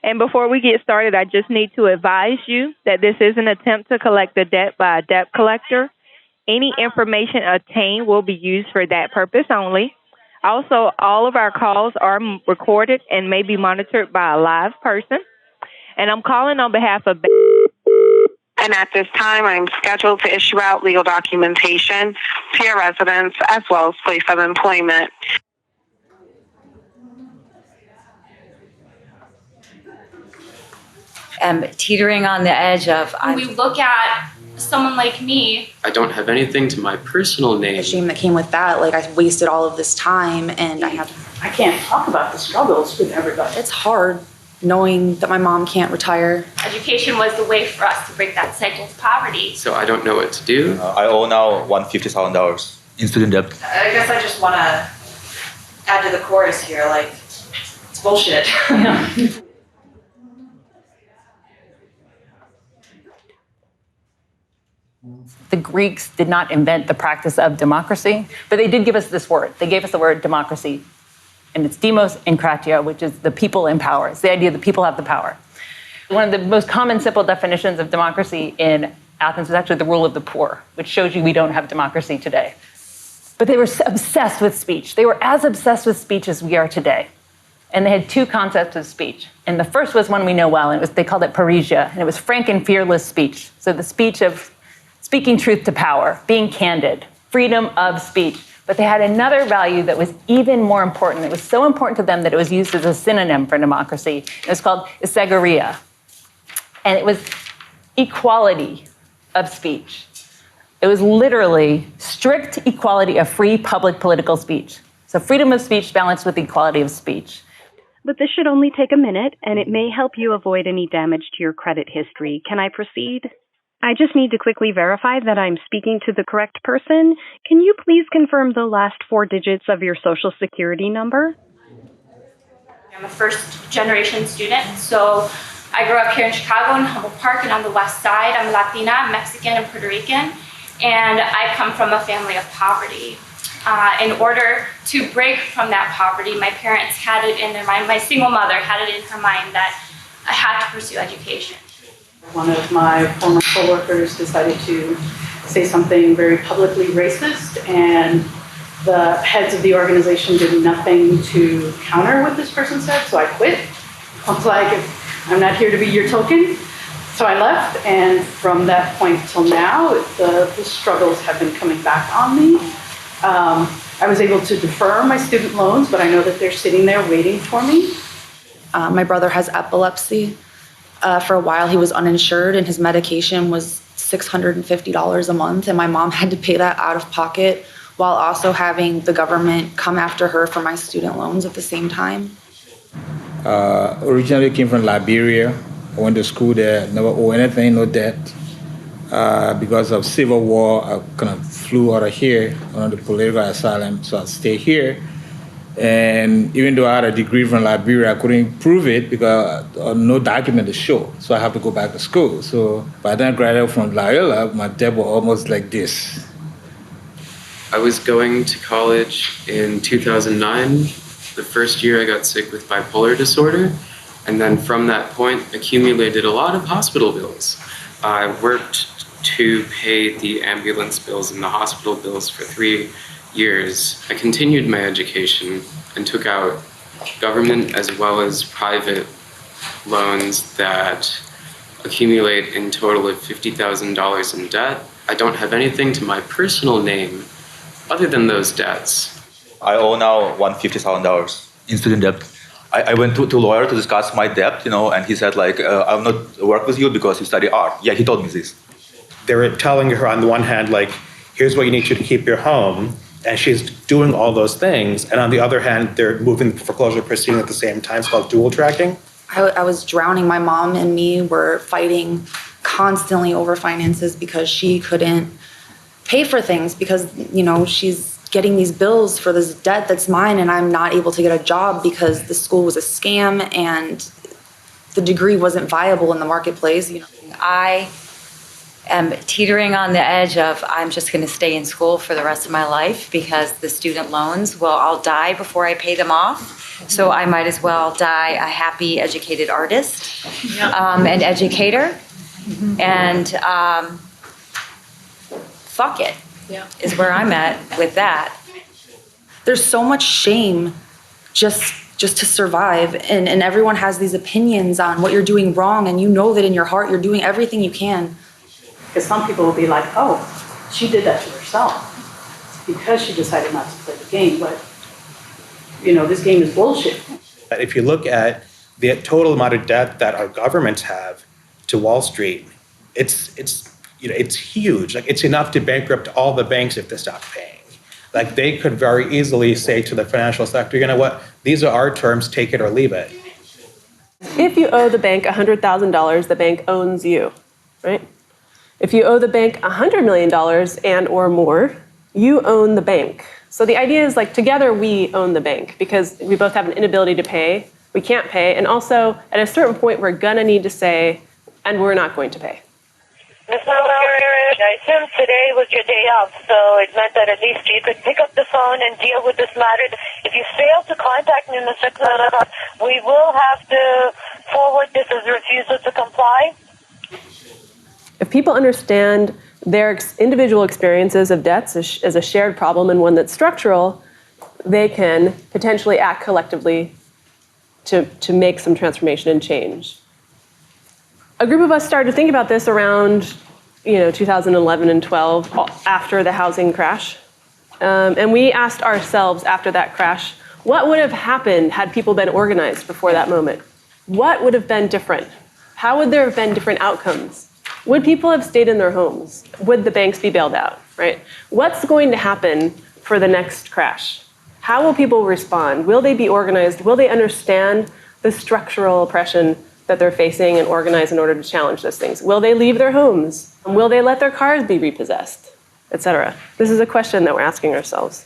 And before we get started, I just need to advise you that this is an attempt to collect a debt by a debt collector. Any information obtained will be used for that purpose only. Also, all of our calls are recorded and may be monitored by a live person. And I'm calling on behalf of... And at this time, I'm scheduled to issue out legal documentation to your residents as well as place of employment. Teetering on the edge of... When we look at someone like me, I don't have anything to my personal name. The shame that came with that, like I wasted all of this time and I can't talk about the struggles with everybody. It's hard knowing that my mom can't retire. education was the way for us to break that cycle of poverty. So I don't know what to do. I owe now $150,000 in student debt. I guess I just want to add to the chorus here, like, it's bullshit. The Greeks did not invent the practice of democracy, but they did give us this word. They gave us the word democracy, and it's demos and kratia, which is the people in power. It's the idea that people have the power. One of the most common simple definitions of democracy in Athens was actually the rule of the poor, which shows you we don't have democracy today. But they were obsessed with speech. They were as obsessed with speech as we are today. And they had two concepts of speech. And the first was one we know well, and they called it parrhesia, and it was frank and fearless speech. So the speech of speaking truth to power, being candid, freedom of speech. But they had another value that was even more important. It was so important to them that it was used as a synonym for democracy. It was called isagoria. And it was equality of speech. It was literally strict equality of free public political speech. So freedom of speech balanced with equality of speech. But this should only take a minute, and it may help you avoid any damage to your credit history. Can I proceed? I just need to quickly verify that I'm speaking to the correct person. Can you please confirm the last 4 digits of your Social Security number? I'm a first-generation student, so I grew up here in Chicago in Humboldt Park and on the west side. I'm Latina, I'm Mexican, and Puerto Rican, and I come from a family of poverty. In order to break from that poverty, my parents had it in their mind, my single mother had it in her mind that I had to pursue education. One of my former coworkers decided to say something very publicly racist, and the heads of the organization did nothing to counter what this person said, so I quit. I was like, I'm not here to be your token. So I left, and from that point till now, the struggles have been coming back on me. I was able to defer my student loans, but I know that they're sitting there waiting for me. My brother has epilepsy. For a while, he was uninsured, and his medication was $650 a month, and my mom had to pay that out of pocket while also having the government come after her for my student loans at the same time. Originally came from Liberia. I went to school there, never owe anything, no debt. Because of civil war, I kind of flew out of here on the political asylum, so I stayed here. And even though I had a degree from Liberia, I couldn't prove it because no document to show. So I have to go back to school. So by then I graduated from Loyola, my debt was almost like this. I was going to college in 2009. The first year I got sick with bipolar disorder. And then from that point, accumulated a lot of hospital bills. I worked to pay the ambulance bills and the hospital bills for 3 years. I continued my education and took out government as well as private loans that accumulate in total of $50,000 in debt. I don't have anything to my personal name other than those debts. I owe now $150,000 in student debt. I went to a lawyer to discuss my debt, and he said, I'll not work with you because you study art. Yeah, he told me this. They were telling her on the one hand, here's what you need to keep your home, and she's doing all those things. And on the other hand, they're moving the foreclosure proceeding at the same time. It's called dual tracking. I was drowning. My mom and me were fighting constantly over finances because she couldn't pay for things because, she's getting these bills for this debt that's mine, and I'm not able to get a job because the school was a scam and the degree wasn't viable in the marketplace. I am teetering on the edge of I'm just going to stay in school for the rest of my life because the student loans, I'll die before I pay them off. So I might as well die a happy, educated artist, an educator, and fuck it, is where I'm at with that. There's so much shame just to survive, and everyone has these opinions on what you're doing wrong, and you know that in your heart you're doing everything you can. Because some people will be like, oh, she did that to herself because she decided not to play the game, but this game is bullshit. If you look at the total amount of debt that our governments have to Wall Street, it's huge. Like, it's enough to bankrupt all the banks if they stop paying. Like, they could very easily say to the financial sector, you know what, these are our terms, take it or leave it. If you owe the bank $100,000, the bank owns you, right? If you owe the bank $100 million and or more, you own the bank. So the idea is, like, together we own the bank because we both have an inability to pay, we can't pay, and also at a certain point we're gonna need to say, and we're not going to pay. Ms. I assume today was your day off, so it meant that at least you could pick up the phone and deal with this matter. If you fail to contact me in the 6 o'clock, we will have to forward this as a refusal to comply. If people understand their individual experiences of debts as a shared problem and one that's structural, they can potentially act collectively to make some transformation and change. A group of us started to think about this around 2011 and 12, after the housing crash. And we asked ourselves after that crash, what would have happened had people been organized before that moment? What would have been different? How would there have been different outcomes? Would people have stayed in their homes? Would the banks be bailed out, right? What's going to happen for the next crash? How will people respond? Will they be organized? Will they understand the structural oppression that they're facing and organize in order to challenge those things? Will they leave their homes? Will they let their cars be repossessed, et cetera? This is a question that we're asking ourselves.